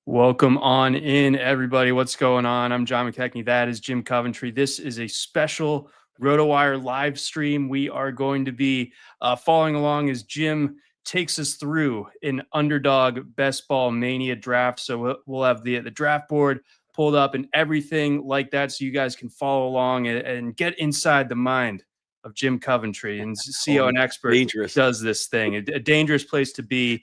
Welcome on in, everybody. What's going on? I'm John McKechnie. That is Jim Coventry. This is a special RotoWire live stream. We are going to be following along as Jim takes us through an Underdog Best Ball Mania draft. So we'll have the draft board pulled up and everything like that, so you guys can follow along and get inside the mind of Jim Coventry and see how an expert does this thing. A dangerous place to be,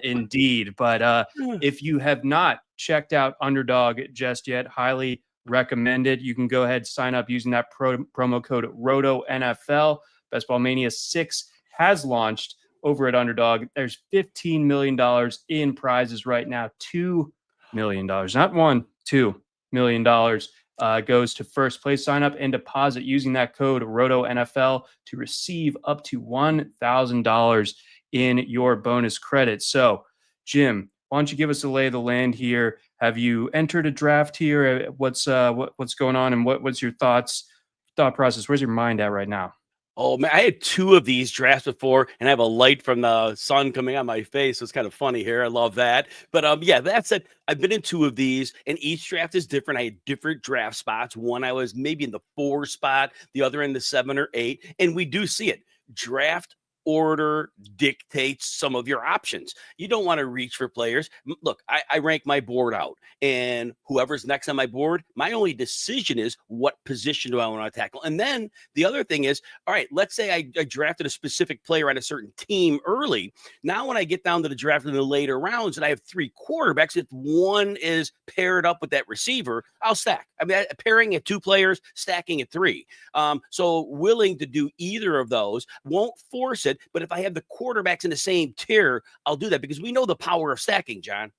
indeed. But if you have not checked out Underdog just yet, highly recommend it. You can go ahead and sign up using that promo code ROTONFL. Best Ball Mania 6 has launched over at Underdog. There's $15 million in prizes right now. $2 million, not one, $2 million goes to first place. Sign up and deposit using that code ROTONFL to receive up to $1,000 in your bonus credit. So, Jim, why don't you give us a lay of the land here? Have you entered a draft here? What's going on, and what's your thought process? Where's your mind at right now? Oh, man, I had two of these drafts before, and I have a light from the sun coming on my face. So it's kind of funny here. I love that. But yeah, that said, I've been in two of these, and each draft is different. I had different draft spots. One I was maybe in the 4 spot, the other in the 7 or 8. And we do see it. Draft order dictates some of your options. You don't want to reach for players. Look, I rank my board out, and whoever's next on my board, my only decision is what position do I want to tackle. And then the other thing is, all right, let's say I drafted a specific player on a certain team early. Now, when I get down to the draft in the later rounds and I have 3 quarterbacks, if one is paired up with that receiver, I'll stack. I mean, pairing at 2 players, stacking at 3. So willing to do either of those, won't force it. But if I have the quarterbacks in the same tier, I'll do that because we know the power of stacking, John.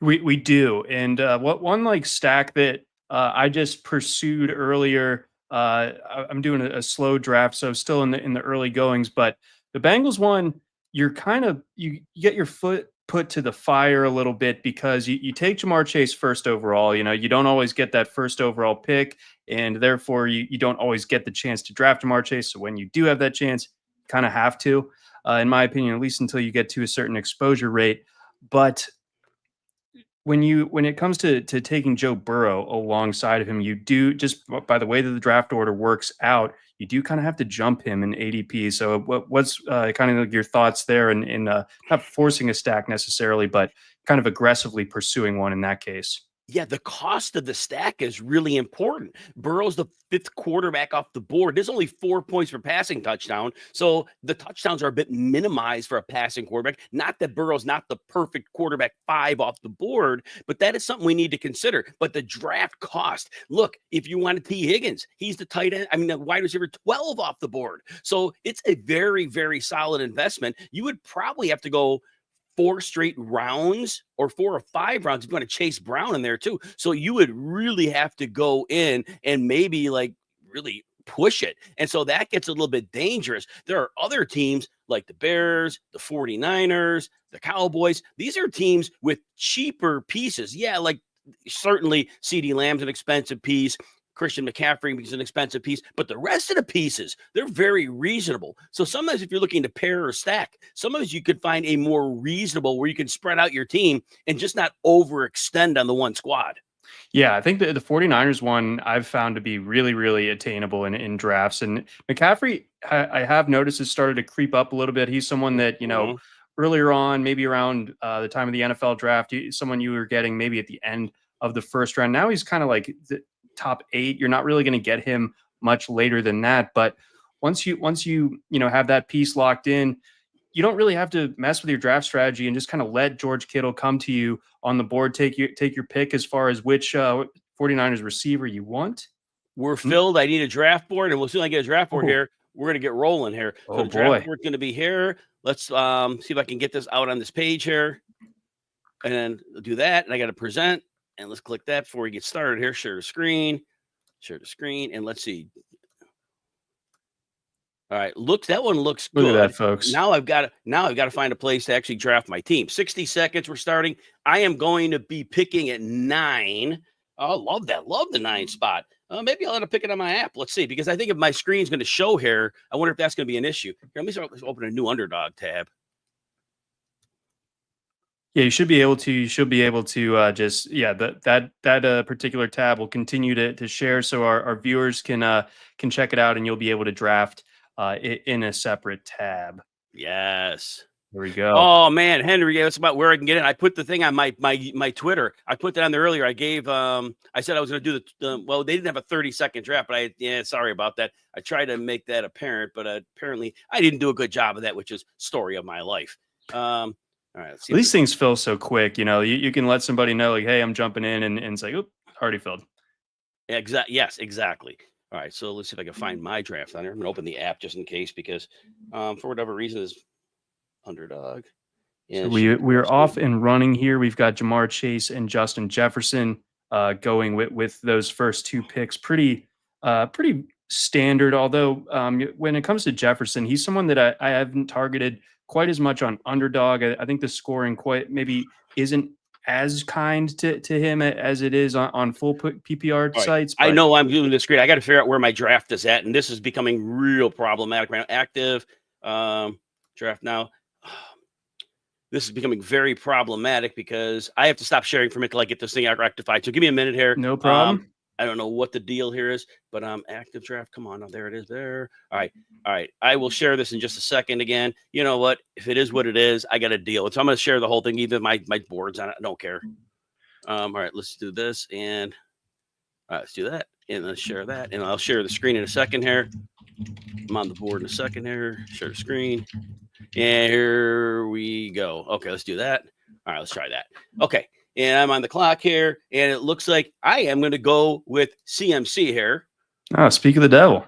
We do. And what one like stack that I just pursued earlier. I'm doing a slow draft, so still in the early goings. But the Bengals one, you're kind of you get your foot put to the fire a little bit because you take Jamar Chase first overall. You know, you don't always get that first overall pick, and therefore you don't always get the chance to draft Jamar Chase. So when you do have that chance, kind of have to, in my opinion, at least until you get to a certain exposure rate. But when it comes to taking Joe Burrow alongside of him, you do, just by the way that the draft order works out, you do kind of have to jump him in ADP. So what's kind of your thoughts there in not forcing a stack necessarily, but kind of aggressively pursuing one in that case? Yeah, the cost of the stack is really important. Burrow's the 5th quarterback off the board. There's only 4 points per passing touchdown. So the touchdowns are a bit minimized for a passing quarterback. Not that Burrow's not the perfect quarterback 5 off the board, but that is something we need to consider. But the draft cost, look, if you wanted T. Higgins, he's the tight end. I mean, the wide receiver 12 off the board. So it's a very, very solid investment. You would probably have to go 4 straight rounds or 4 or 5 rounds if you want to chase Brown in there too. So you would really have to go in and maybe like really push it. And so that gets a little bit dangerous. There are other teams like the Bears, the 49ers, the Cowboys. These are teams with cheaper pieces. Yeah, like certainly CeeDee Lamb's an expensive piece. Christian McCaffrey is an expensive piece, but the rest of the pieces, they're very reasonable. So sometimes if you're looking to pair or stack, sometimes you could find a more reasonable where you can spread out your team and just not overextend on the one squad. Yeah, I think the 49ers one I've found to be really, really attainable in drafts. And McCaffrey, I have noticed, has started to creep up a little bit. He's someone that, earlier on, maybe around the time of the NFL draft, someone you were getting maybe at the end of the first round. Now he's kind of like the top 8. You're not really going to get him much later than that. But once you have that piece locked in, you don't really have to mess with your draft strategy and just kind of let George Kittle come to you on the board, take your pick as far as which 49ers receiver you want. We're filled. I need a draft board, and we'll soon I get a draft board here. We're going to get rolling here. So the draft board's going to be here. Let's see if I can get this out on this page here. And then I'll do that. And I got to present. And let's click that before we get started here. Share the screen. And let's see. All right. That one looks good. Look at that, folks. Now I've got to find a place to actually draft my team. 60 seconds. We're starting. I am going to be picking at 9. Oh, love that. Love the 9 spot. Maybe I'll have to pick it on my app. Let's see, because I think if my screen's going to show here, I wonder if that's going to be an issue. Here, let's open a new Underdog tab. Yeah, you should be able to. You should be able to just that particular tab will continue to share, so our viewers can check it out, and you'll be able to draft in a separate tab. Yes. There we go. Oh man, Henry, that's about where I can get in. I put the thing on my Twitter. I put that on there earlier. I gave I said I was going to do the well, they didn't have a 30-second draft, but sorry about that. I tried to make that apparent, but apparently I didn't do a good job of that, which is story of my life. All right, let's see. These things fill so quick. You can let somebody know, like, hey, I'm jumping in, and say, oop, already filled. Yes, exactly. All right, so let's see if I can find my draft on there. I'm gonna open the app just in case because for whatever reason is Underdog. So we're off and running here. We've got Jamar Chase and Justin Jefferson going with those first two picks. Pretty standard. Although when it comes to Jefferson, he's someone that I haven't targeted quite as much on Underdog. I think the scoring quite maybe isn't as kind to him as it is on full PPR sites. I know I'm doing this great. I got to figure out where my draft is at, and this is becoming real problematic right now. Active draft now. This is becoming very problematic because I have to stop sharing from it till I get this thing out rectified. So give me a minute here. No problem. I don't know what the deal here is, but active draft. Come on, there it is. There. All right. I will share this in just a second. Again, you know what? If it is what it is, I got to deal with. So I'm going to share the whole thing, even my boards on it. I don't care. All right, let's do this, and all right, let's do that, and let's share that, and I'll share the screen in a second here. I'm on the board in a second here. Share the screen. And here we go. Okay, let's do that. All right, let's try that. Okay, and I'm on the clock here, and it looks like I am going to go with CMC here. Oh, speak of the devil.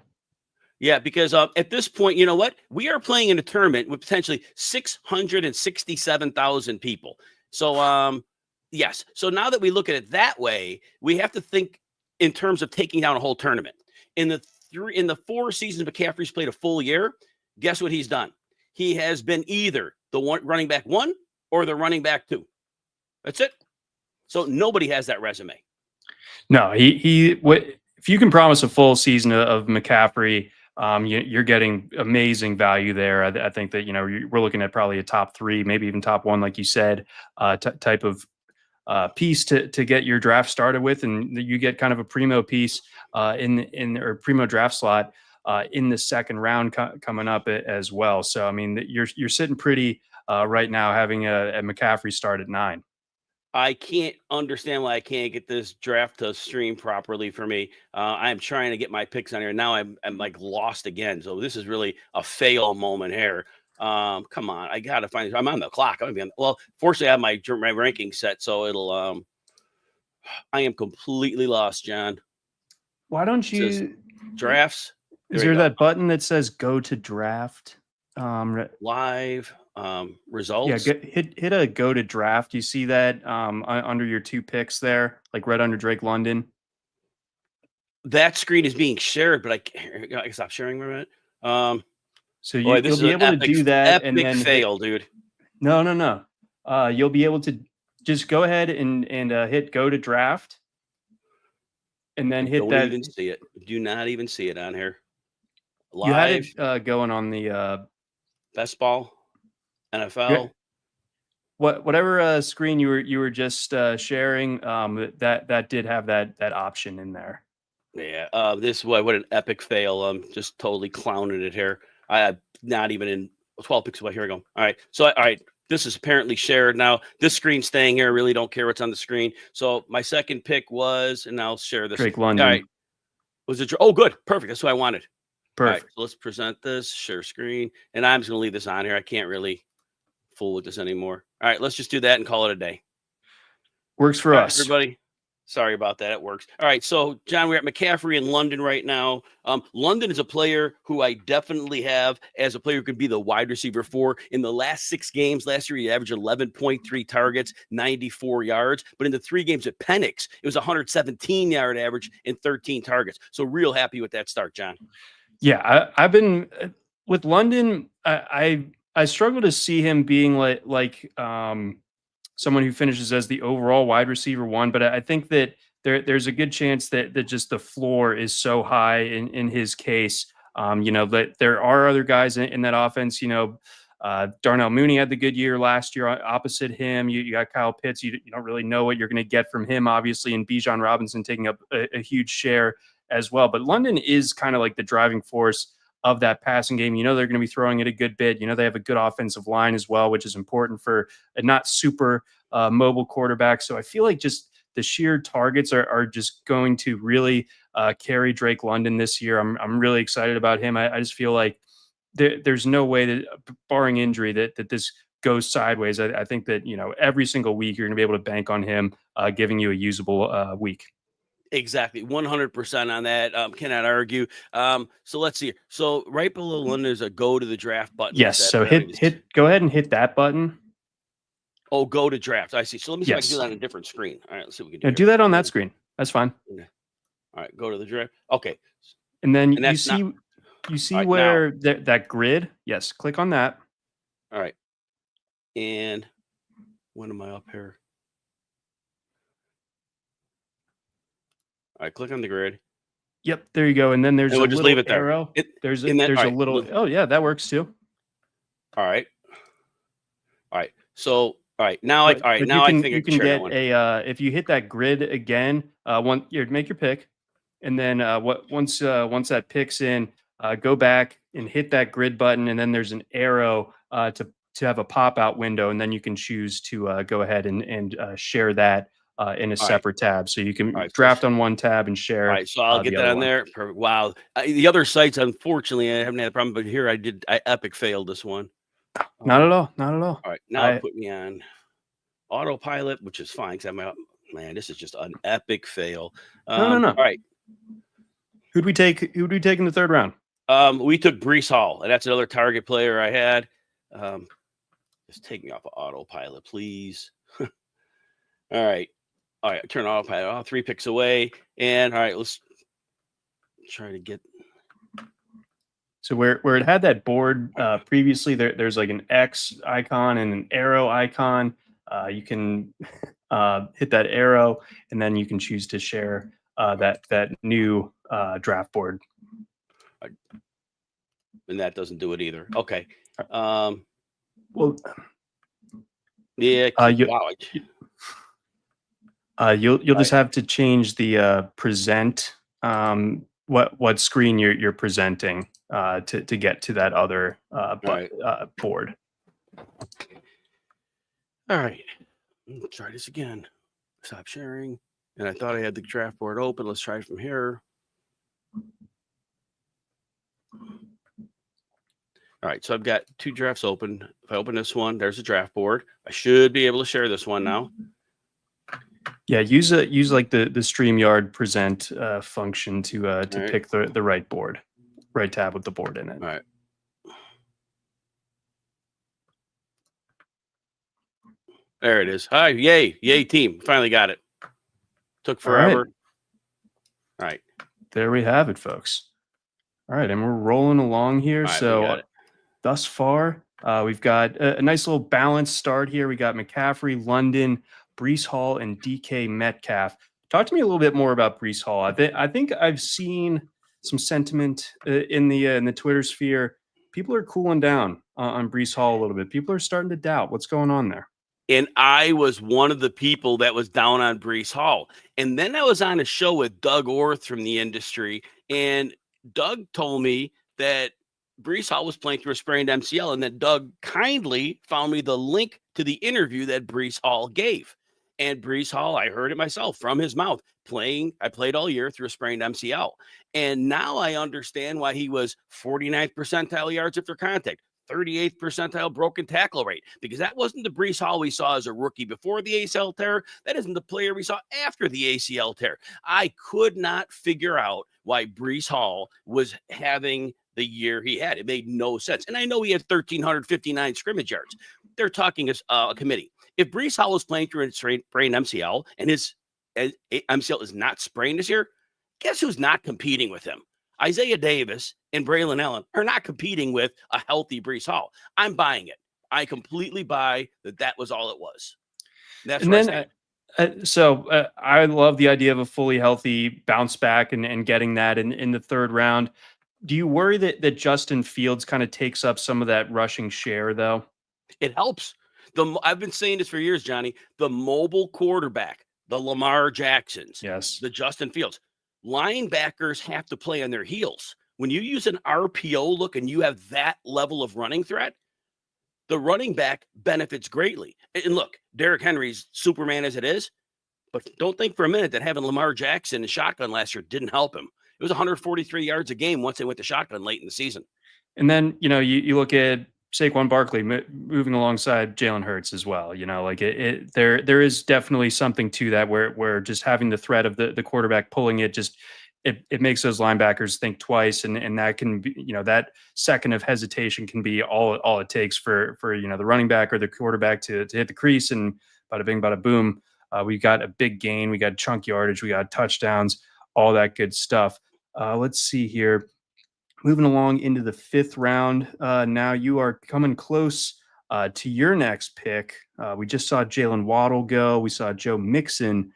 Yeah, because at this point, you know what? We are playing in a tournament with potentially 667,000 people. So, yes. So now that we look at it that way, we have to think in terms of taking down a whole tournament. In the 4 seasons McCaffrey's played a full year, guess what he's done? He has been either the running back 1 or the running back 2. That's it. So nobody has that resume. No, if you can promise a full season of McCaffrey, you're getting amazing value there. I think that we're looking at probably a top 3, maybe even top 1, like you said, type of piece to get your draft started with, and you get kind of a primo piece or primo draft slot in the second round coming up as well. So I mean, you're sitting pretty right now having a McCaffrey start at 9. I can't understand why I can't get this draft to stream properly for me. I'm trying to get my picks on here. Now I'm like lost again. So this is really a fail moment here. Come on, I gotta find. I'm on the clock. I'm gonna be on. Well, fortunately, I have my ranking set, so it'll. I am completely lost, John. Why don't you drafts? Is there that button that says "Go to Draft"? Live results. Yeah, hit a go to draft. You see that under your 2 picks there, like right under Drake London. That screen is being shared, but I can stop sharing for a minute. So you'll be able to do that, and then fail, dude. No. You'll be able to just go ahead and hit go to draft, and then hit that. Don't even see it. Do not even see it on here. Live. You had it going on the Best Ball, NFL. Whatever screen you were just sharing, that did have that option in there. Yeah. This what an epic fail. I'm just totally clowning it here. I not even in 12 pixels away. Here we go. All right. So all right. This is apparently shared now. This screen's staying here. I really don't care what's on the screen. So my second pick was, and I'll share this. Drake London. All right. Was it? Oh, good. Perfect. That's what I wanted. Perfect. Right, so let's present this, share screen, and I'm just going to leave this on here. I can't really fool with this anymore. All right, let's just do that and call it a day. Works for us. Everybody. Sorry about that. It works. All right, so, John, we're at McCaffrey in London right now. London is a player who I definitely have as a player who could be the wide receiver 4. In the last 6 games last year, he averaged 11.3 targets, 94 yards. But in the 3 games at Penix, it was 117-yard average and 13 targets. So real happy with that start, John. Yeah, I've been with London. I struggle to see him being like someone who finishes as the overall wide receiver 1, but I think that there's a good chance that just the floor is so high in his case. That there are other guys in that offense. Darnell Mooney had the good year last year opposite him. You got Kyle Pitts. You don't really know what you're going to get from him, obviously, and Bijan Robinson taking up a huge share as well. But London is kind of like the driving force of that passing game. They're going to be throwing it a good bit. They have a good offensive line as well, which is important for a not super mobile quarterback. So I feel like just the sheer targets are just going to really carry Drake London this year. I'm really excited about him. I just feel like there's no way that, barring injury, that this goes sideways. I think that every single week you're going to be able to bank on him giving you a usable week. Exactly, 100% on that. Cannot argue. So let's see. So right below London there's a go to the draft button. Yes. So go ahead and hit that button. Oh, go to draft. I see. So let me see if I can do that on a different screen. All right, let's see what we can do. Do that on that screen. That's fine. All right, go to the draft. Okay. And then you see right, where that grid. Yes, click on that. All right. And when am I up here? All right, click on the grid. Yep, there you go. And then there's we'll just leave it there. Arrow. There's a little. Oh yeah, that works too. All right. So now I think you can get if you hit that grid again, make your pick, and then once that pick's in, go back and hit that grid button, and then there's an arrow to have a pop out window, and then you can choose to go ahead and share that in a separate tab. So you can draft on one tab and share. All right, so I'll get that on there. Perfect. Wow. The other sites, unfortunately, I haven't had a problem, but here I epic failed this one. Not at all. Not at all. All right, now put me on autopilot, which is fine because man, this is just an epic fail. No. All right. Who'd we take in the third round? We took Breece Hall, and that's another target player I had. Just take me off of autopilot, please. All right. Turn autopilot off. 3 picks away. And all right, let's try to get. So where it had that board previously, there's like an X icon and an arrow icon. You can hit that arrow, and then you can choose to share that new draft board. And that doesn't do it either. Okay. Well, yeah. You'll just have to change the present what screen you're presenting to get to that other board. All right, let's try this again. Stop sharing. And I thought I had the draft board open. Let's try it from here. All right, so I've got 2 drafts open. If I open this one, there's a draft board. I should be able to share this one now. Yeah, use like the StreamYard present function to pick the right board, right tab with the board in it. All right. There it is. Hi, yay team! Finally got it. Took forever. All right. There we have it, folks. All right, and we're rolling along here. Right, so thus far, we've got a nice little balanced start here. We got McCaffrey, London, Breece Hall, and DK Metcalf. Talk to me a little bit more about Breece Hall. I think I've seen some sentiment in the Twitter sphere. People are cooling down on Breece Hall a little bit. People are starting to doubt what's going on there. And I was one of the people that was down on Breece Hall. And then I was on a show with Doug Orth from the industry, and Doug told me that Breece Hall was playing through a sprained MCL, and that Doug kindly found me the link to the interview that Breece Hall gave. And Breece Hall, I heard it myself from his mouth, I played all year through a sprained MCL. And now I understand why he was 49th percentile yards after contact, 38th percentile broken tackle rate, because that wasn't the Breece Hall we saw as a rookie before the ACL tear. That isn't the player we saw after the ACL tear. I could not figure out why Breece Hall was having the year he had. It made no sense. And I know he had 1,359 scrimmage yards. They're talking as a committee. If Breece Hall was playing through a sprained MCL and his MCL is not sprained this year, guess who's not competing with him? Isaiah Davis and Braylon Allen are not competing with a healthy Breece Hall. I'm buying it. I completely buy that was all it was. That's what I love the idea of a fully healthy bounce back and getting that in the third round. Do you worry that Justin Fields kind of takes up some of that rushing share, though? It helps. I've been saying this for years, Johnny. The mobile quarterback, the Lamar Jacksons, Yes. the Justin Fields, linebackers have to play on their heels. When you use an RPO look and you have that level of running threat, the running back benefits greatly. And look, Derrick Henry's Superman as it is, but don't think for a minute that having Lamar Jackson in shotgun last year didn't help him. It was 143 yards a game once they went to shotgun late in the season. And then, you look at Saquon Barkley moving alongside Jalen Hurts as well. Like there is definitely something to that where just having the threat of the quarterback pulling it, just it makes those linebackers think twice, and that can be, that second of hesitation can be all it takes for the running back or the quarterback to hit the crease, and bada bing, bada boom. We got a big gain, we got chunk yardage, we got touchdowns, all that good stuff. Let's see here. Moving along into the fifth round. Now you are coming close to your next pick. We just saw Jalen Waddle go. We saw Joe Mixon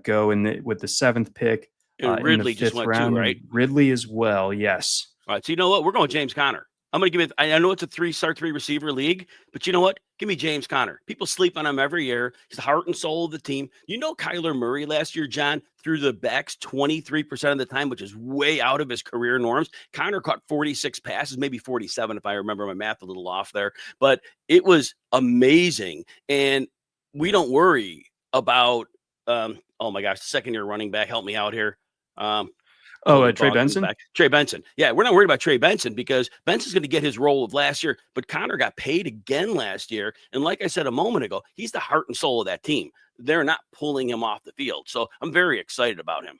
go with the seventh pick And in the Ridley just fifth went too, round. right? And Ridley as well. Yes. All right. So you know what? We're going James Conner. I'm going to give it. I know it's a 3-star, 3-receiver league, but you know what? Give me James Conner. People sleep on him every year. He's the heart and soul of the team. You know, Kyler Murray last year, John, threw the backs 23% of the time, which is way out of his career norms. Conner caught 46 passes, maybe 47 if I remember my math a little off there, but it was amazing. And we don't worry about, oh my gosh, second-year running back. Help me out here. Trey Benson? Trey Benson. Yeah, we're not worried about Trey Benson because Benson's going to get his role of last year, but Connor got paid again last year. And like I said a moment ago, he's the heart and soul of that team. They're not pulling him off the field. So I'm very excited about him.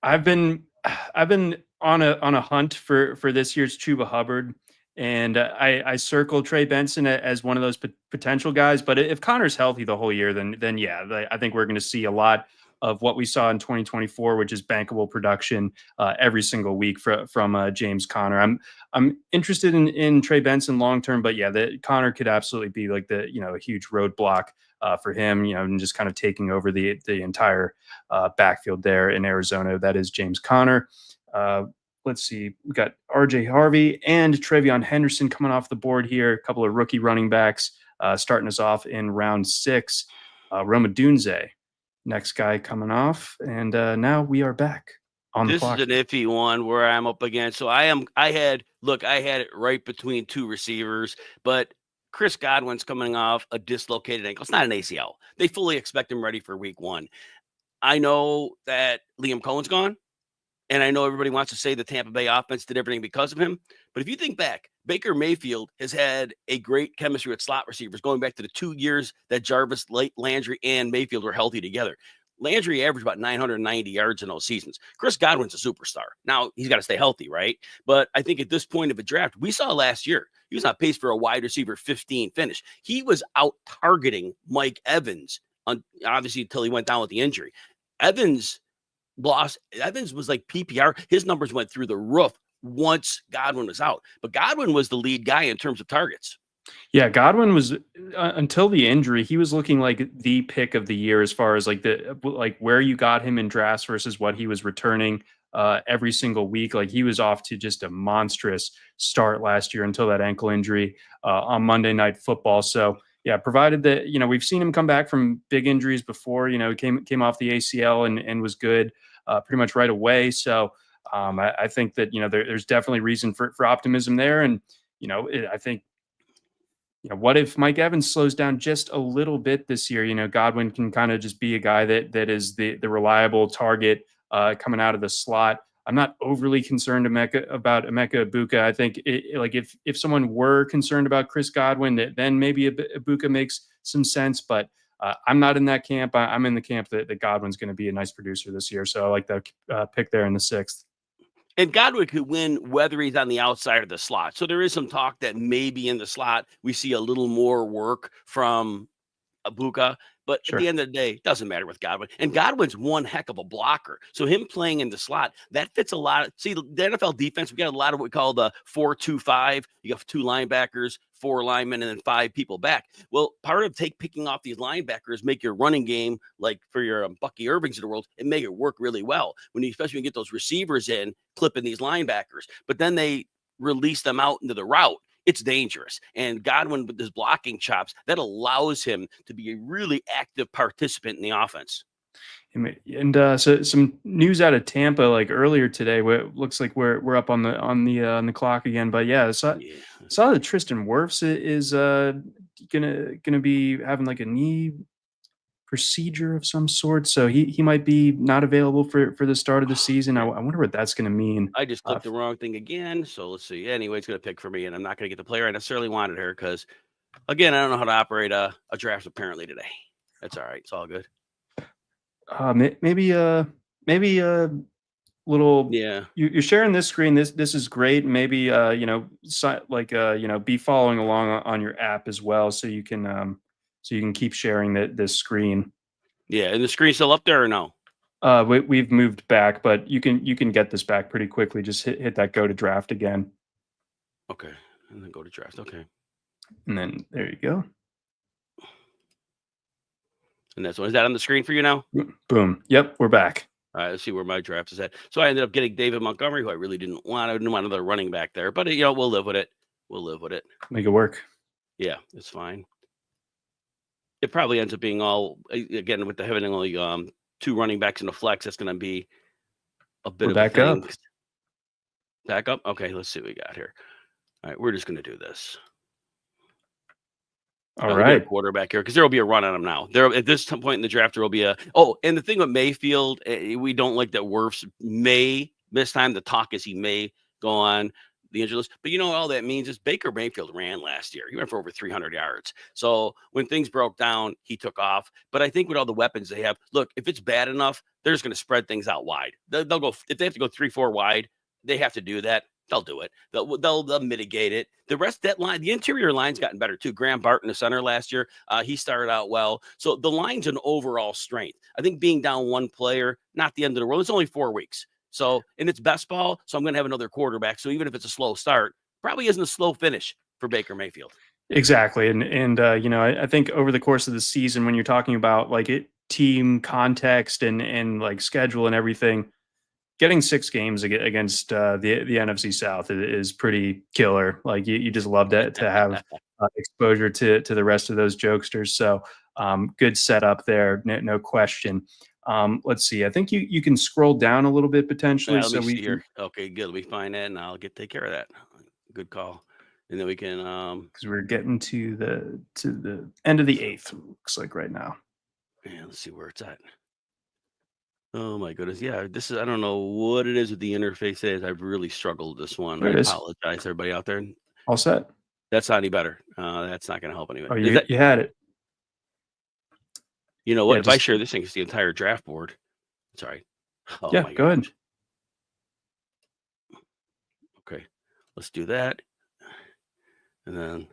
I've been on a hunt for this year's Chuba Hubbard, and I circled Trey Benson as one of those potential guys. But if Connor's healthy the whole year, then yeah, I think we're going to see a lot of what we saw in 2024, which is bankable production every single week from James Conner. I'm interested in Trey Benson long term, but yeah, Conner could absolutely be like a huge roadblock for him, and just kind of taking over the entire backfield there in Arizona. That is James Conner. Let's see, we got RJ Harvey and Trevion Henderson coming off the board here. A couple of rookie running backs starting us off in round 6. Roma Dunze, next guy coming off, and now we are back on the clock. This is an iffy one where I'm up against. So I had it right between two receivers, but Chris Godwin's coming off a dislocated ankle. It's not an ACL. They fully expect him ready for week 1. I know that Liam Cohen's gone, and I know everybody wants to say the Tampa Bay offense did everything because of him. But if you think back, Baker Mayfield has had a great chemistry with slot receivers going back to the 2 years that Jarvis, Landry, and Mayfield were healthy together. Landry averaged about 990 yards in those seasons. Chris Godwin's a superstar. Now, he's got to stay healthy, right? But I think at this point of a draft, we saw last year, he was on pace for a wide receiver 15 finish. He was out targeting Mike Evans, obviously, until he went down with the injury. Evans was like PPR. His numbers went through the roof once Godwin was out. But Godwin was the lead guy in terms of targets. Yeah, Godwin was until the injury, he was looking like the pick of the year as far as like where you got him in drafts versus what he was returning every single week. Like he was off to just a monstrous start last year until that ankle injury on Monday Night Football. So yeah, provided that we've seen him come back from big injuries before. He came off the ACL and was good pretty much right away. So I think that there's definitely reason for optimism there, and I think. What if Mike Evans slows down just a little bit this year? Godwin can kind of just be a guy that is the reliable target coming out of the slot. I'm not overly concerned about Emeka Ibuka. I think if someone were concerned about Chris Godwin, then maybe Ibuka makes some sense. But I'm not in that camp. I'm in the camp that Godwin's going to be a nice producer this year. So I like the pick there in the 6th. And Godwin could win whether he's on the outside of the slot. So there is some talk that maybe in the slot we see a little more work from Ibuka. But at Sure. the end of the day, it doesn't matter with Godwin. And Godwin's one heck of a blocker. So him playing in the slot, that fits a lot. See, the NFL defense, we got a lot of what we call the 4-2-5. You got 2 linebackers, 4 linemen, and then 5 people back. Well, part of picking off these linebackers make your running game, like for your Bucky Irvings of the world, and make it work really well. Especially when you get those receivers in, clipping these linebackers. But then they release them out into the route. It's dangerous. And Godwin, with his blocking chops, that allows him to be a really active participant in the offense. And so some news out of Tampa, like earlier today, where it looks like we're up on the clock again. But yeah, Yeah. saw that Tristan Wirfs is gonna be having like a knee procedure of some sort, so he might be not available for the start of the season. I wonder what that's gonna mean. I just clicked the wrong thing again. So let's see. Anyway, it's going to pick for me, and I'm not going to get the player I necessarily wanted here because, again, I don't know how to operate a draft apparently today. That's all right. It's all good. Maybe a little. Yeah. You're sharing this screen. This is great. Maybe be following along on your app as well, so you can keep sharing this screen. Yeah. And the screen's still up there or no? We've moved back, but you can get this back pretty quickly. Just hit that go to draft again. Okay. And then go to draft. Okay. And then there you go. And that's is that on the screen for you now? Boom. Yep, we're back. All right, let's see where my draft is at. So I ended up getting David Montgomery, who I really didn't want. I didn't want another running back there, but we'll live with it. We'll live with it. Make it work. Yeah, it's fine. It probably ends up being all again with the having only 2 running backs in the flex. That's going to be a bit of a thing. Back up. Okay, let's see what we got here. All right, we're just going to do this. All right, quarterback here because there will be a run on him now. There at this point in the draft there will be a. Oh, and the thing with Mayfield, we don't like that Wirfs may this time. The talk is he may go on the injury list, but all that means is Baker Mayfield ran last year. He went for over 300 yards. So when things broke down, he took off. But I think with all the weapons they have, look, if it's bad enough, they're just going to spread things out wide. They'll go if they have to go 3-4 wide. They have to do that. They'll do it. They'll mitigate it. The rest that line, the interior line's gotten better too. Graham Barton, the center last year, he started out well. So the line's an overall strength. I think being down one player, not the end of the world. It's only 4 weeks. So and it's best ball. So I'm going to have another quarterback. So even if it's a slow start, probably isn't a slow finish for Baker Mayfield. Exactly, and I think over the course of the season, when you're talking about like team context and like schedule and everything, getting 6 games against the NFC South is pretty killer. Like you just love to have exposure to the rest of those jokesters. So good setup there, no question. Let's see. I think you can scroll down a little bit potentially. Let me see here. Okay, good. Let me find that, and I'll take care of that. Good call. And then we can because we're getting to the end of the 8th. Looks like right now. Yeah, let's see where it's at. Oh my goodness. Yeah, this is I don't know what it is with the interface is. I've really struggled with this one. I apologize, everybody out there. All set. That's not any better. That's not going to help anyway. Oh, you had it. You know what? If I share this thing, it's the entire draft board. Sorry. Oh, yeah, go ahead. Okay, let's do that. And then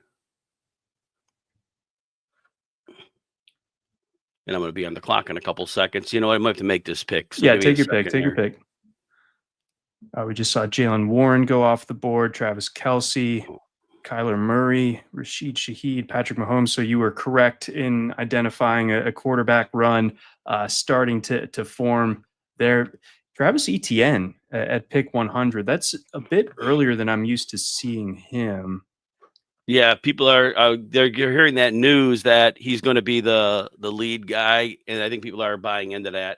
I'm going to be on the clock in a couple seconds. You know what? I might have to make this pick. So yeah, take your pick. Take your pick. We just saw Jalen Warren go off the board, Travis Kelce, Kyler Murray, Rashid Shaheed, Patrick Mahomes. So you were correct in identifying a quarterback run starting to form there. Travis Etienne at pick 100. That's a bit earlier than I'm used to seeing him. Yeah, people are they're hearing that news that he's going to be the lead guy, and I think people are buying into that.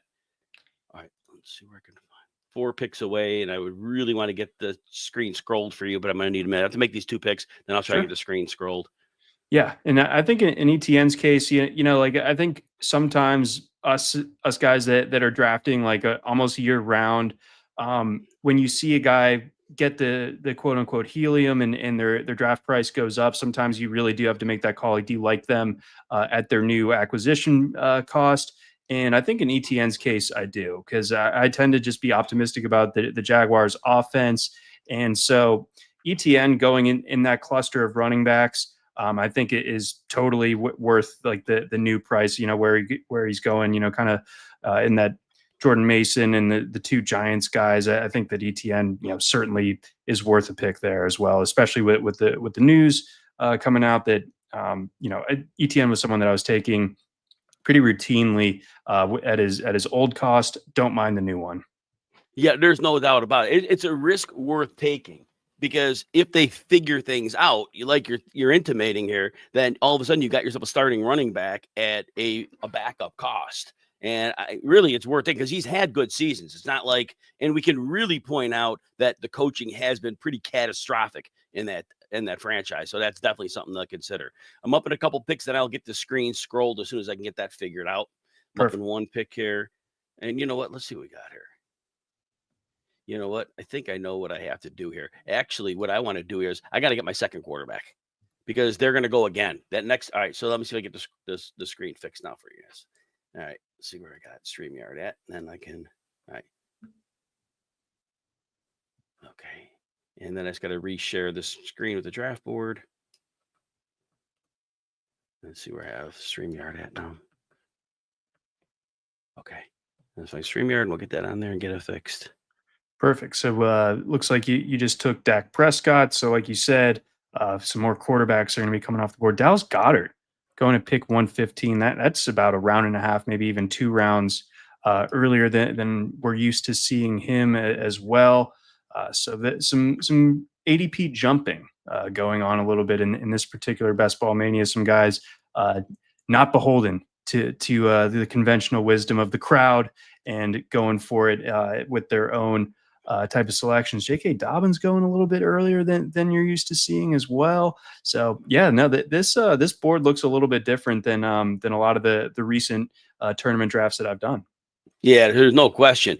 All right, let's see where I can find 4 picks away, and I would really want to get the screen scrolled for you, but I'm going to need a minute. I have to make these 2 picks, then I'll try to get the screen scrolled. Yeah, and I think in Etienne's case, like I think sometimes us guys that are drafting like almost year round, when you see a guy get the quote unquote helium and their draft price goes up, sometimes you really do have to make that call. Like, do you like them at their new acquisition cost? And I think in Etienne's case, I do, because I tend to just be optimistic about the Jaguars offense. And so Etienne going in that cluster of running backs, I think it is totally worth like the new price. Where he's going. Kind of in that Jordan Mason and the two Giants guys. I think that ETN certainly is worth a pick there as well, especially with the news coming out that ETN was someone that I was taking pretty routinely at his old cost. Don't mind the new one. Yeah, there's no doubt about it. It's a risk worth taking because if they figure things out, you're intimating here, then all of a sudden you got yourself a starting running back at a backup cost. And really, it's worth it because he's had good seasons. It's not like, and we can really point out that the coaching has been pretty catastrophic in that franchise. So that's definitely something to consider. I'm up in a couple picks, then I'll get the screen scrolled as soon as I can get that figured out. I'm up in one pick here, and you know what? Let's see what we got here. You know what? I think I know what I have to do here. Actually, what I want to do here is I got to get my second quarterback because they're going to go again. All right. So let me see if I get the screen fixed now for you guys. All right. Let's see where I got StreamYard at. And then I can. All right. Okay. And then I just got to reshare this screen with the draft board. Let's see where I have StreamYard at now. Okay. That's my StreamYard, and we'll get that on there and get it fixed. Perfect. So looks like you just took Dak Prescott. So like you said, some more quarterbacks are going to be coming off the board. Dallas Goedert going to pick 115. That's about a round and a half, maybe even 2 rounds earlier than we're used to seeing him as well. So that some ADP jumping going on a little bit in this particular Best Ball Mania. Some guys not beholden to the conventional wisdom of the crowd and going for it with their own type of selections. J.K. Dobbins going a little bit earlier than you're used to seeing as well. So yeah, no, this board looks a little bit different than a lot of the recent tournament drafts that I've done. Yeah, there's no question.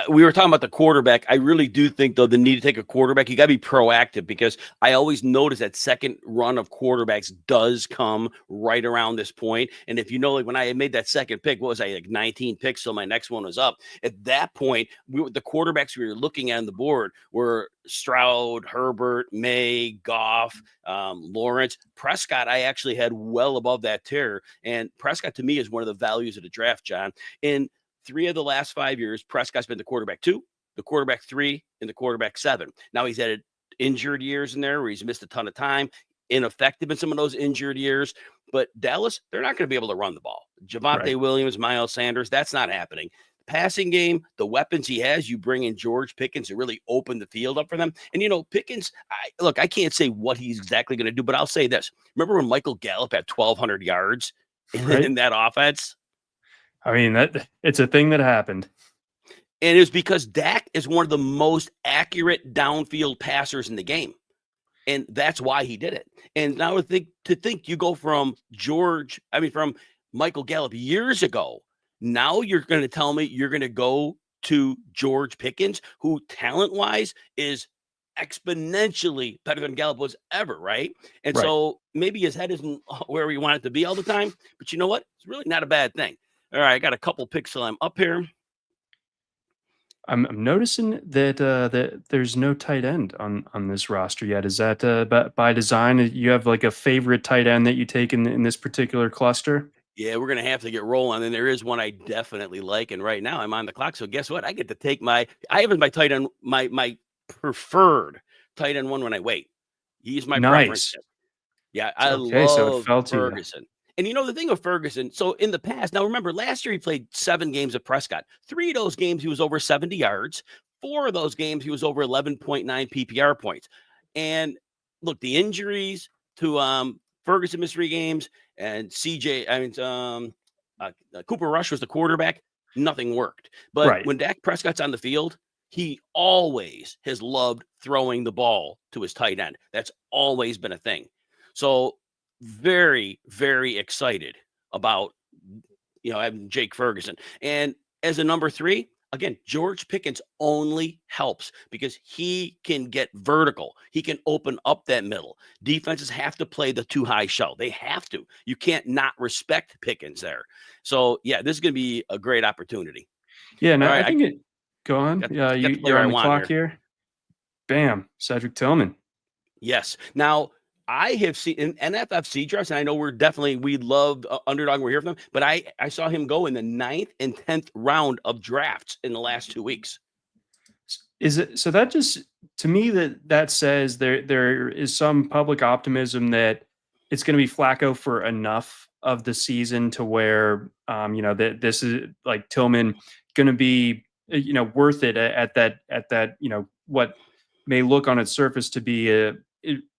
We were talking about the quarterback. I really do think, though, the need to take a quarterback, you got to be proactive because I always notice that second run of quarterbacks does come right around this point. And if you know, like when I made that second pick, what was I, like 19 picks? So my next one was up. At that point, the quarterbacks we were looking at on the board were Stroud, Herbert, May, Goff, Lawrence. Prescott, I actually had well above that tier. And Prescott, to me, is one of the values of the draft, John. In 3 of the last 5 years, Prescott's been the quarterback 2, the quarterback 3, and the quarterback 7. Now he's had injured years in there where he's missed a ton of time, ineffective in some of those injured years. But Dallas, they're not going to be able to run the ball. Javonte Williams, Miles Sanders, that's not happening. Passing game, the weapons he has, you bring in George Pickens to really open the field up for them. And, Pickens, I can't say what he's exactly going to do, but I'll say this. Remember when Michael Gallup had 1,200 yards in that offense? I mean, it's a thing that happened. And it was because Dak is one of the most accurate downfield passers in the game. And that's why he did it. And now to think you go from Michael Gallup years ago, now you're going to tell me you're going to go to George Pickens, who talent-wise is exponentially better than Gallup was ever, right? And so maybe his head isn't where we want it to be all the time. But you know what? It's really not a bad thing. All right, I got a couple picks till I'm up here. I'm noticing that there's no tight end on this roster yet. Is that by design? You have like a favorite tight end that you take in this particular cluster? Yeah, we're gonna have to get rolling. And there is one I definitely like, and right now I'm on the clock. So guess what? I get to take I have my tight end, my preferred tight end one when I wait. He's my preference. Yeah, I love Ferguson. And the thing with Ferguson, so in the past, now remember, last year he played 7 games at Prescott. 3 of those games, he was over 70 yards. 4 of those games, he was over 11.9 PPR points. And look, the injuries to Ferguson missed 3 games, and Cooper Rush was the quarterback. Nothing worked. But when Dak Prescott's on the field, he always has loved throwing the ball to his tight end. That's always been a thing. So very, very excited about, having Jake Ferguson. And as a number 3, again, George Pickens only helps because he can get vertical. He can open up that middle. Defenses have to play the too high shell. They have to. You can't not respect Pickens there. So, yeah, this is going to be a great opportunity. Yeah, no, I think go on. You're on the clock here. Bam, Cedric Tillman. Yes. Now, I have seen in NFFC drafts, and I know we love Underdog. We're here for them, but I saw him go in the 9th and 10th round of drafts in the last 2 weeks. Is it so? That just, to me, that says there is some public optimism that it's going to be Flacco for enough of the season to where that this is like Tillman going to be worth it at that what may look on its surface to be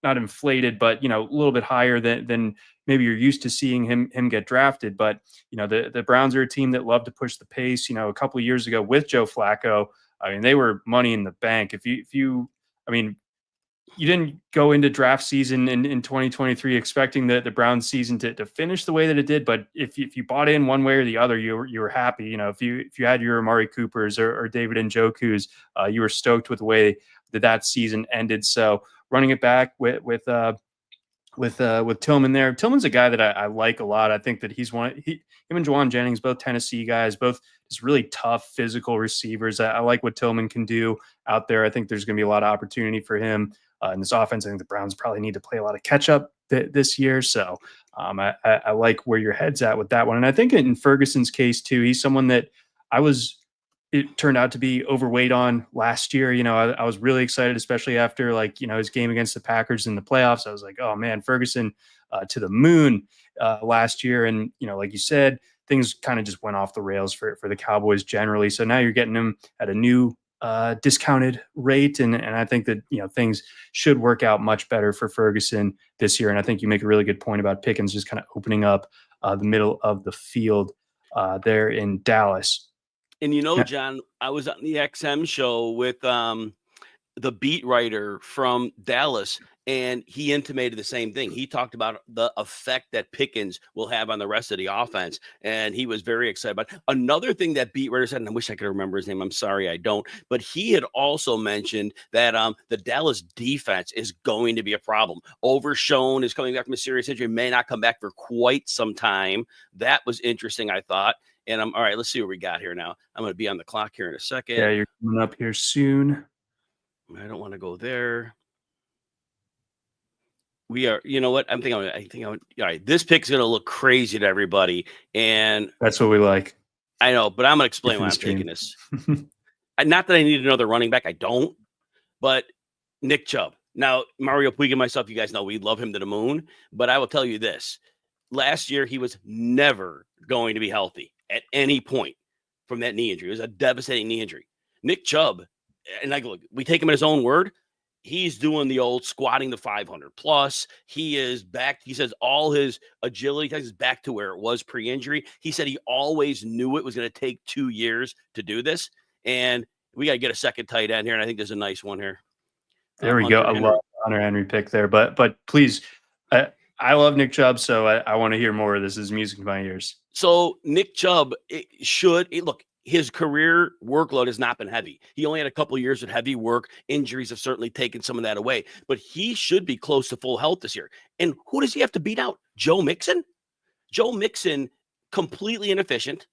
not inflated, but a little bit higher than maybe you're used to seeing him get drafted. But the Browns are a team that love to push the pace. A couple of years ago with Joe Flacco, I mean, they were money in the bank. I mean, you didn't go into draft season in 2023 expecting the Browns season to finish the way that it did, but if you bought in one way or the other, you were happy. If you had your Amari Coopers or David Njoku's, you were stoked with the way that season ended. So running it back with Tillman there. Tillman's a guy that I like a lot. I think that him and Juwan Jennings, both Tennessee guys, both just really tough physical receivers. I like what Tillman can do out there. I think there's going to be a lot of opportunity for him in this offense. I think the Browns probably need to play a lot of catch up this year. So I like where your head's at with that one. And I think in Ferguson's case too, he's someone that it turned out to be overweight on last year. I was really excited, especially after his game against the Packers in the playoffs. I was like, oh man, Ferguson to the moon last year. And, like you said, things kind of just went off the rails for the Cowboys generally. So now you're getting him at a new discounted rate. And I think that, things should work out much better for Ferguson this year. And I think you make a really good point about Pickens just kind of opening up the middle of the field there in Dallas. And John, I was on the XM show with the beat writer from Dallas, and he intimated the same thing. He talked about the effect that Pickens will have on the rest of the offense, and he was very excited about it. Another thing that beat writer said, and I wish I could remember his name. I'm sorry, I don't. But he had also mentioned that the Dallas defense is going to be a problem. Overshown is coming back from a serious injury, may not come back for quite some time. That was interesting, I thought. And all right, let's see what we got here now. I'm going to be on the clock here in a second. Yeah, you're coming up here soon. I don't want to go there. We are, you know what? All right, this pick's going to look crazy to everybody. And that's what we like. I know, but I'm going to explain why I'm taking this. Not that I need another running back. I don't. But Nick Chubb. Now, Mario Puig and myself, you guys know we love him to the moon. But I will tell you this. Last year, he was never going to be healthy at any point from that knee injury. It was a devastating knee injury. Nick Chubb, and look, we take him at his own word. He's doing the old squatting the 500 plus. He is back. He says all his agility is back to where it was pre-injury. He said he always knew it was going to take 2 years to do this. And we got to get a second tight end here. And I think there's a nice one here. There we go. I love Hunter Henry pick there, but please, I love Nick Chubb, so I want to hear more of this. This is music to my ears. So Nick Chubb look, his career workload has not been heavy. He only had a couple of years of heavy work. Injuries have certainly taken some of that away, but he should be close to full health this year. And who does he have to beat out? Joe Mixon? Joe Mixon, completely inefficient.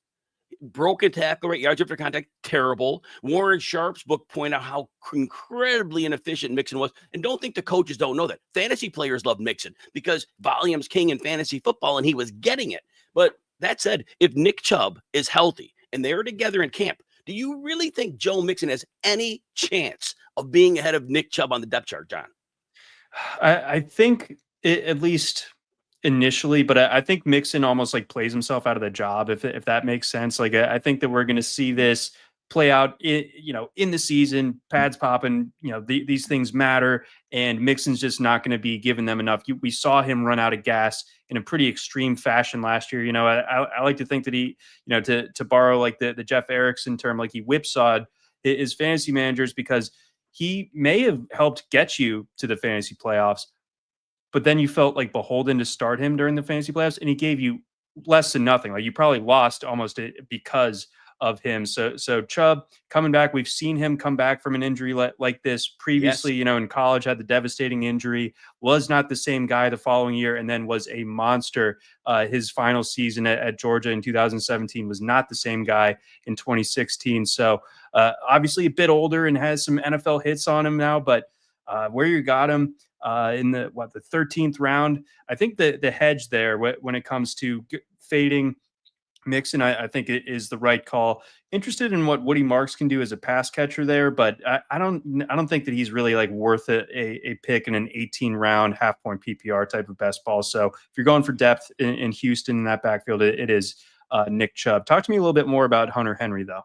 Broken tackle rate, yards after contact, terrible. Warren Sharp's book point out how incredibly inefficient Mixon was. And don't think the coaches don't know that. Fantasy players love Mixon because volume's king in fantasy football, and he was getting it. But that said, if Nick Chubb is healthy and they're together in camp, do you really think Joe Mixon has any chance of being ahead of Nick Chubb on the depth chart, John? I think at least initially, but I think Mixon almost plays himself out of the job, if that makes sense. I think that we're going to see this play out in the season, pads popping, these things matter, and Mixon's just not going to be giving them enough. We saw him run out of gas in a pretty extreme fashion last year. I like to think that he, to borrow the Jeff Erickson term, he whipsawed his fantasy managers because he may have helped get you to the fantasy playoffs, but then you felt beholden to start him during the fantasy playoffs, and he gave you less than nothing. You probably lost almost because of him. So Chubb coming back, we've seen him come back from an injury like this previously. Yes. In college, had the devastating injury, was not the same guy the following year, and then was a monster. His final season at Georgia in 2017 was not the same guy in 2016. So obviously a bit older and has some NFL hits on him now, but where you got him, in the 13th round. I think the hedge there when it comes to fading Mixon, I think it is the right call. Interested in what Woody Marks can do as a pass catcher there, but I don't think that he's really like worth a pick in an 18 round half point PPR type of best ball. So if you're going for depth in Houston in that backfield, it is Nick Chubb. Talk to me a little bit more about Hunter Henry though.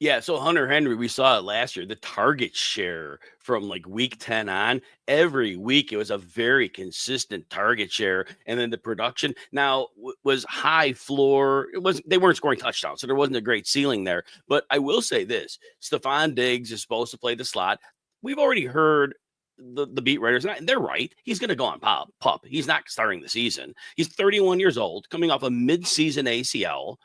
Yeah, so Hunter Henry, we saw it last year. The target share from like week 10 on, every week it was a very consistent target share, and then the production now was high floor. They weren't scoring touchdowns, so there wasn't a great ceiling there. But I will say this: Stephon Diggs is supposed to play the slot. We've already heard the beat writers, and they're right. He's going to go on pup. He's not starting the season. He's 31 years old, coming off a mid-season ACL.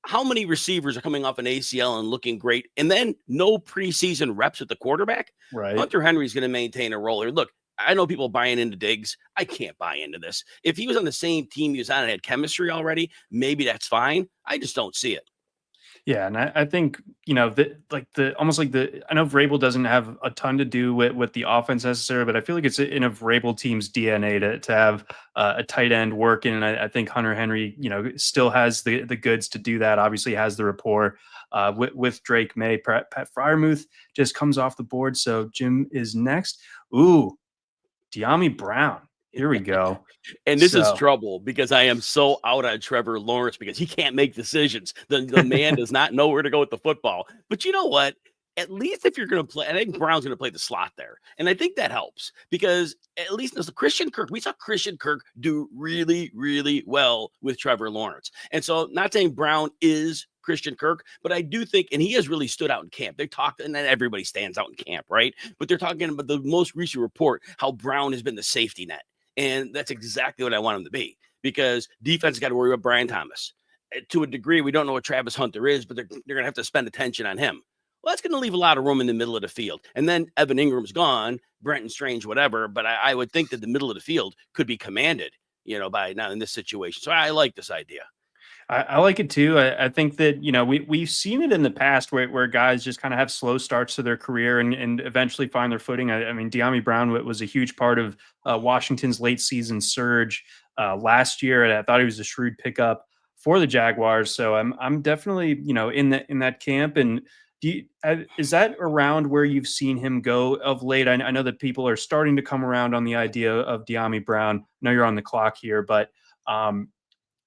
How many receivers are coming off an ACL and looking great, and then no preseason reps at the quarterback? Right. Hunter Henry's going to maintain a role here. Look, I know people buying into Diggs. I can't buy into this. If he was on the same team he was on and had chemistry already, maybe that's fine. I just don't see it. Yeah, and I think I know Vrabel doesn't have a ton to do with the offense necessarily, but I feel like it's in a Vrabel team's DNA to have a tight end working, and I think Hunter Henry still has the goods to do that. Obviously, has the rapport with Drake May. Pat Freiermuth just comes off the board, so Jim is next. Ooh, De'Ami Brown. Here we go. And this is trouble because I am so out on Trevor Lawrence because he can't make decisions. The man does not know where to go with the football. But you know what? At least if you're going to play, I think Brown's going to play the slot there. And I think that helps because at least as Christian Kirk, we saw Christian Kirk do really, really well with Trevor Lawrence. And so not saying Brown is Christian Kirk, but I do think, and he has really stood out in camp. They talked, and then everybody stands out in camp, right? But they're talking about the most recent report, how Brown has been the safety net. And that's exactly what I want him to be because defense got to worry about Brian Thomas. To a degree, we don't know what Travis Hunter is, but they're going to have to spend attention on him. Well, that's going to leave a lot of room in the middle of the field. And then Evan Ingram's gone, Brenton Strange, whatever. But I would think that the middle of the field could be commanded, by now in this situation. So I like this idea. I like it too. I think that, we've seen it in the past where guys just kind of have slow starts to their career and eventually find their footing. I mean, De'Ami Brown was a huge part of Washington's late season surge last year. And I thought he was a shrewd pickup for the Jaguars. So I'm definitely, in that camp. And is that around where you've seen him go of late? I know that people are starting to come around on the idea of De'Ami Brown. I know you're on the clock here, but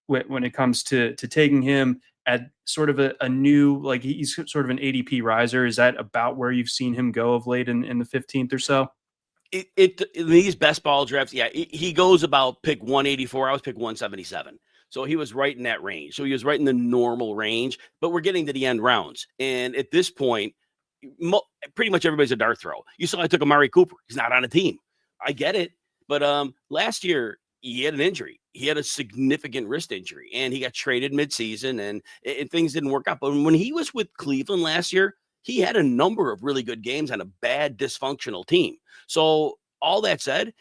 when it comes to taking him at sort of a new, like he's sort of an ADP riser, is that about where you've seen him go of late in the 15th or so? In these best ball drafts, yeah, he goes about pick 184. I was pick 177. So he was right in that range. So he was right in the normal range, but we're getting to the end rounds. And at this point, pretty much everybody's a dart throw. You saw I took Amari Cooper. He's not on a team. I get it. But last year, he had an injury. He had a significant wrist injury, and he got traded midseason, and things didn't work out. But when he was with Cleveland last year, he had a number of really good games on a bad, dysfunctional team. So all that said,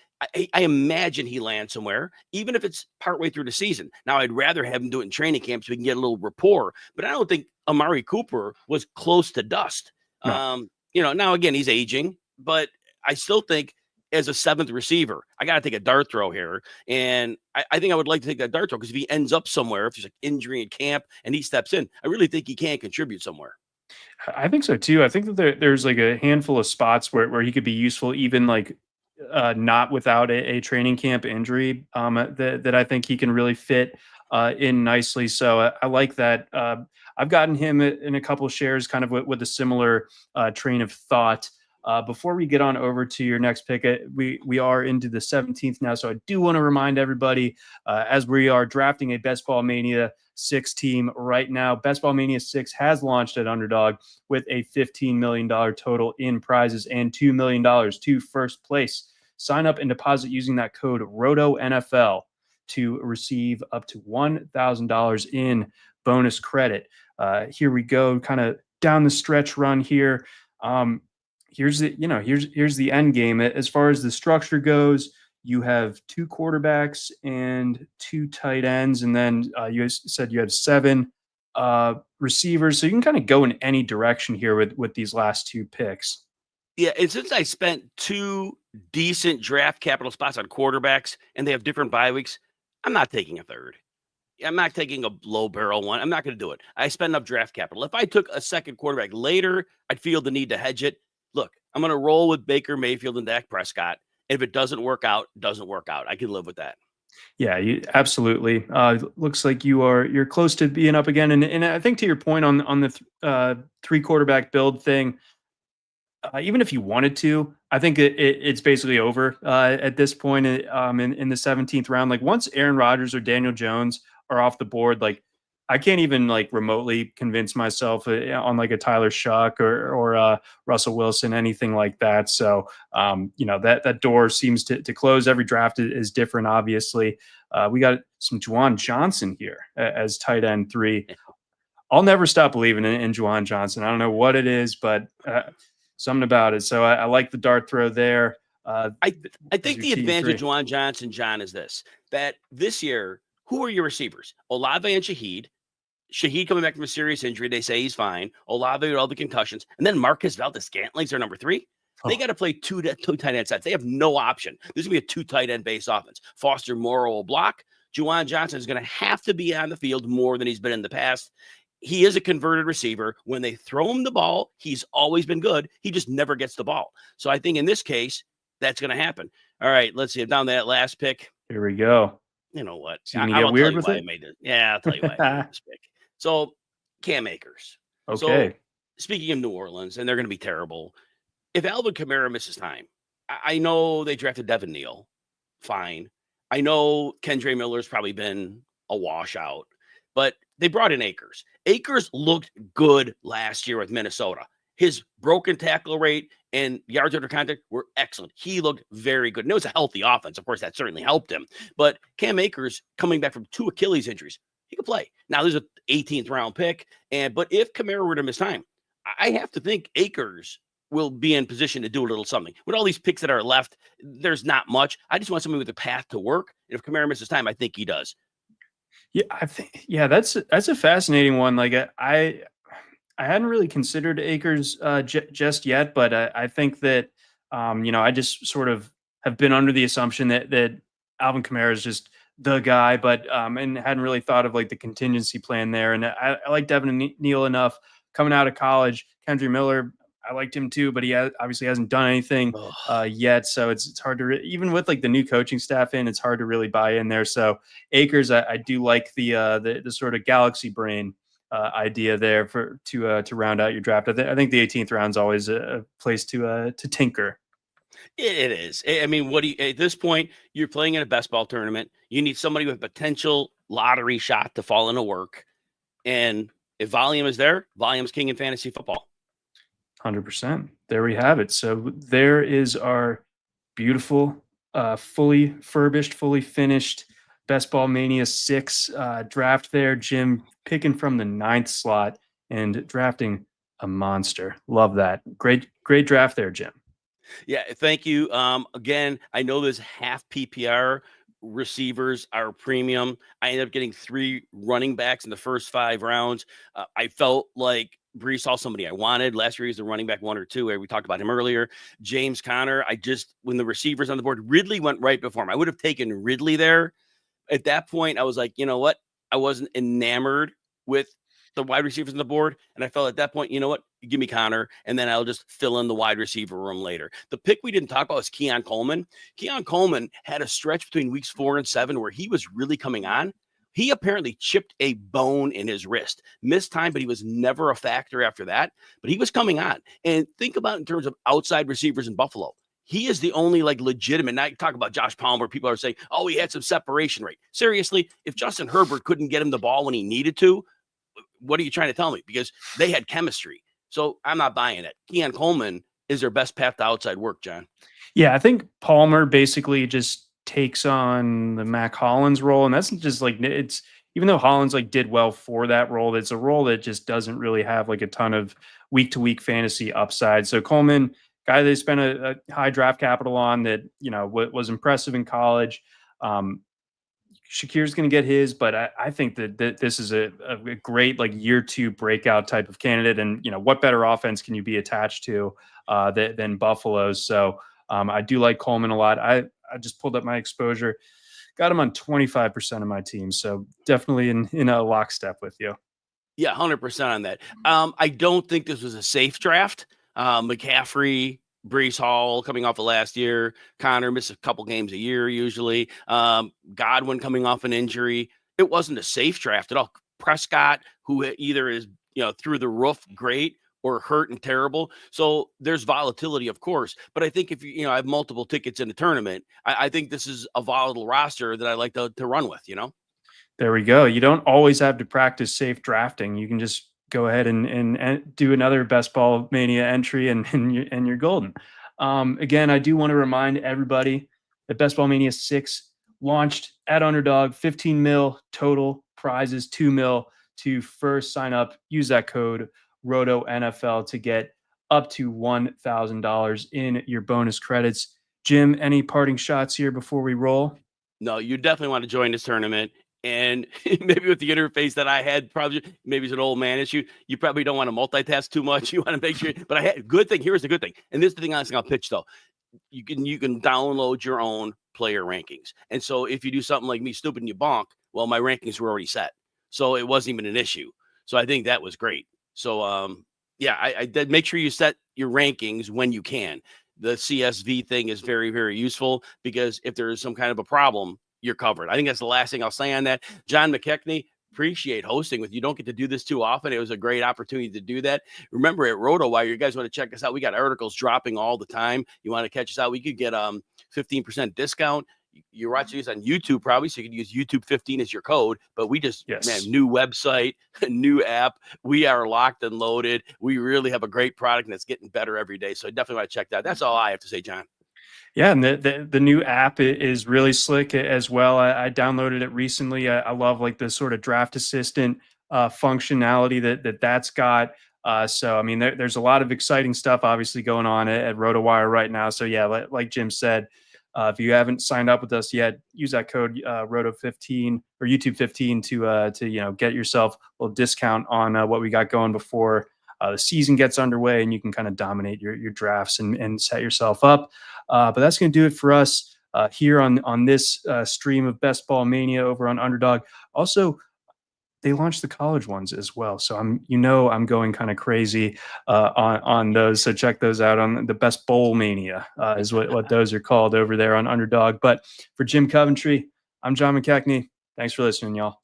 I imagine he lands somewhere, even if it's partway through the season. Now, I'd rather have him do it in training camp so we can get a little rapport, but I don't think Amari Cooper was close to dust. No. Now, again, he's aging, but I still think as a seventh receiver, I got to take a dart throw here. And I think I would like to take that dart throw because if he ends up somewhere, if there's an injury in camp and he steps in, I really think he can contribute somewhere. I think so too. I think that there's like a handful of spots where he could be useful, even like not without a training camp injury that I think he can really fit in nicely. So I like that. I've gotten him in a couple of shares kind of with a similar train of thought. Before we get on over to your next pick, we are into the 17th now. So I do want to remind everybody as we are drafting a Best Ball Mania 6 team right now, Best Ball Mania 6 has launched at Underdog with a $15 million total in prizes and $2 million to first place. Sign up and deposit using that code ROTONFL to receive up to $1,000 in bonus credit. Here we go, kind of down the stretch run here. Here's the end game. As far as the structure goes, you have 2 quarterbacks and 2 tight ends, and then you said you had 7 receivers. So you can kind of go in any direction here with these last 2 picks. Yeah, and since I spent 2 decent draft capital spots on quarterbacks and they have different bye weeks, I'm not taking a third. I'm not taking a low barrel one. I'm not going to do it. I spend up draft capital. If I took a second quarterback later, I'd feel the need to hedge it. Look, I'm going to roll with Baker Mayfield and Dak Prescott. If it doesn't work out, doesn't work out. I can live with that. Yeah, absolutely. Looks like you're close to being up again, and I think to your point on the three quarterback build thing, even if you wanted to, I think it's basically over at this point in the 17th round. Like once Aaron Rodgers or Daniel Jones are off the board, like I can't even like remotely convince myself on like a Tyler Shuck or Russell Wilson, anything like that. So that door seems to close. Every draft is different, obviously. We got some Juwan Johnson here as tight end 3. I'll never stop believing in Juwan Johnson. I don't know what it is, but something about it. So I like the dart throw there. I think the advantage three. of Juwan Johnson, John, is that this year, who are your receivers? Olave and Shaheed. Shaheed coming back from a serious injury. They say he's fine. Olave with all the concussions. And then Marcus Valdez-Scantling's their number 3. They got to play two tight end sets. They have no option. This is going to be a 2 tight end based offense. Foster Moreau will block. Juwan Johnson is going to have to be on the field more than he's been in the past. He is a converted receiver. When they throw him the ball, he's always been good. He just never gets the ball. So I think in this case, that's going to happen. All right, let's see. I'm down to that last pick. Here we go. You know what? So you get weird with it? Yeah, I'll tell you why I made this pick. So Cam Akers. Okay. So speaking of New Orleans, and they're going to be terrible. If Alvin Kamara misses time, I know they drafted Devin Neal. Fine. I know Kendre Miller's probably been a washout, but they brought in Akers. Akers looked good last year with Minnesota. His broken tackle rate and yards under contact were excellent. He looked very good. And it was a healthy offense. Of course, that certainly helped him. But Cam Akers, coming back from 2 Achilles injuries, he could play. Now, there's an 18th round pick. But if Kamara were to miss time, I have to think Akers will be in position to do a little something. With all these picks that are left, there's not much. I just want somebody with a path to work. And if Kamara misses time, I think he does. Yeah, I think that's a fascinating one. Like I hadn't really considered Akers just yet, but I think that I just sort of have been under the assumption that Alvin Kamara is just the guy, but and hadn't really thought of like the contingency plan there. And I like Devin Neal enough coming out of college. Kendre Miller, I liked him too, but he obviously hasn't done anything yet. So it's hard to even with like the new coaching staff in, it's hard to really buy in there. So Akers, I do like the sort of galaxy brain idea there to round out your draft. I think the 18th round is always a place to tinker. It is. I mean, at this point, you're playing in a best ball tournament. You need somebody with potential lottery shot to fall into work. And if volume is there, volume's king in fantasy football. 100%. There we have it. So there is our beautiful, fully furbished, fully finished Best Ball Mania 6 draft there. Jim picking from the 9th slot and drafting a monster. Love that. Great draft there, Jim. Yeah, thank you. Again, I know there's half PPR receivers are premium. I ended up getting 3 running backs in the first 5 rounds. I felt like Brees saw somebody I wanted. Last year, he was a running back 1 or 2. We talked about him earlier. James Conner, when the receivers on the board, Ridley went right before him. I would have taken Ridley there. At that point, I was like, you know what? I wasn't enamored with the wide receivers on the board. And I felt at that point, you know what? Give me Connor, and then I'll just fill in the wide receiver room later. The pick we didn't talk about was Keon Coleman. Keon Coleman had a stretch between weeks 4 and 7 where he was really coming on. He apparently chipped a bone in his wrist, missed time, but he was never a factor after that. But he was coming on. And think about in terms of outside receivers in Buffalo. He is the only legitimate. Now you talk about Josh Palmer. People are saying, oh, he had some separation rate. Seriously, if Justin Herbert couldn't get him the ball when he needed to, what are you trying to tell me? Because they had chemistry. So I'm not buying it. Keon Coleman is their best path to outside work, John. Yeah, I think Palmer basically just takes on the Mac Hollins role. And that's just it's even though Hollins did well for that role, it's a role that just doesn't really have a ton of week to week fantasy upside. So Coleman, guy they spent a high draft capital on that, was impressive in college. Shakir's going to get his, but I think that this is a great year 2 breakout type of candidate. And, what better offense can you be attached to than Buffalo's? So I do like Coleman a lot. I just pulled up my exposure, got him on 25% of my team. So definitely in a lockstep with you. Yeah, 100% on that. I don't think this was a safe draft. McCaffrey, Brees Hall coming off of last year. Connor missed a couple games a year usually. Godwin coming off an injury. It wasn't a safe draft at all. Prescott, who either is through the roof great or hurt and terrible. So there's volatility, of course. But I think if I have multiple tickets in the tournament, I think this is a volatile roster that I like to run with. There we go. You don't always have to practice safe drafting. You can just go ahead and do another Best Ball Mania entry, and you're golden. Again, I do want to remind everybody that Best Ball Mania 6 launched at Underdog, 15 mil total prizes, 2 mil to first sign up. Use that code Roto NFL to get up to $1,000 in your bonus credits. Jim, any parting shots here before we roll? No, you definitely want to join this tournament. And maybe with the interface that I had, probably maybe it's an old man issue. You probably don't want to multitask too much. You want to make sure. But I had good thing. Here's the good thing. And this is the thing I'll pitch though. You can download your own player rankings. And so if you do something like me, stupid, and you bonk, well, my rankings were already set, so it wasn't even an issue. So I think that was great. So yeah, I did make sure you set your rankings when you can. The CSV thing is very, very useful because if there is some kind of a problem, you're covered. I think that's the last thing I'll say on that. John McKechnie, appreciate hosting with you. Don't get to do this too often. It was a great opportunity to do that. Remember at RotoWire, you guys want to check us out. We got articles dropping all the time. You want to catch us out? We could get 15% discount. You're watching this on YouTube probably, so you can use YouTube 15 as your code. But we just, man, new website, new app. We are locked and loaded. We really have a great product, and it's getting better every day. So definitely want to check that. That's all I have to say, John. Yeah, and the new app is really slick as well. I downloaded it recently. I love like the sort of draft assistant functionality that's got. So I mean, there's a lot of exciting stuff obviously going on at RotoWire right now. So yeah, like Jim said, if you haven't signed up with us yet, use that code Roto15 or YouTube 15 to get yourself a little discount on what we got going before the season gets underway, and you can kind of dominate your drafts and set yourself up. But that's going to do it for us here on this stream of Best Ball Mania over on Underdog. Also, they launched the college ones as well, so I'm going kind of crazy on those. So check those out on the Best Bowl Mania is what those are called over there on Underdog. But for Jim Coventry, I'm John McKechnie. Thanks for listening, y'all.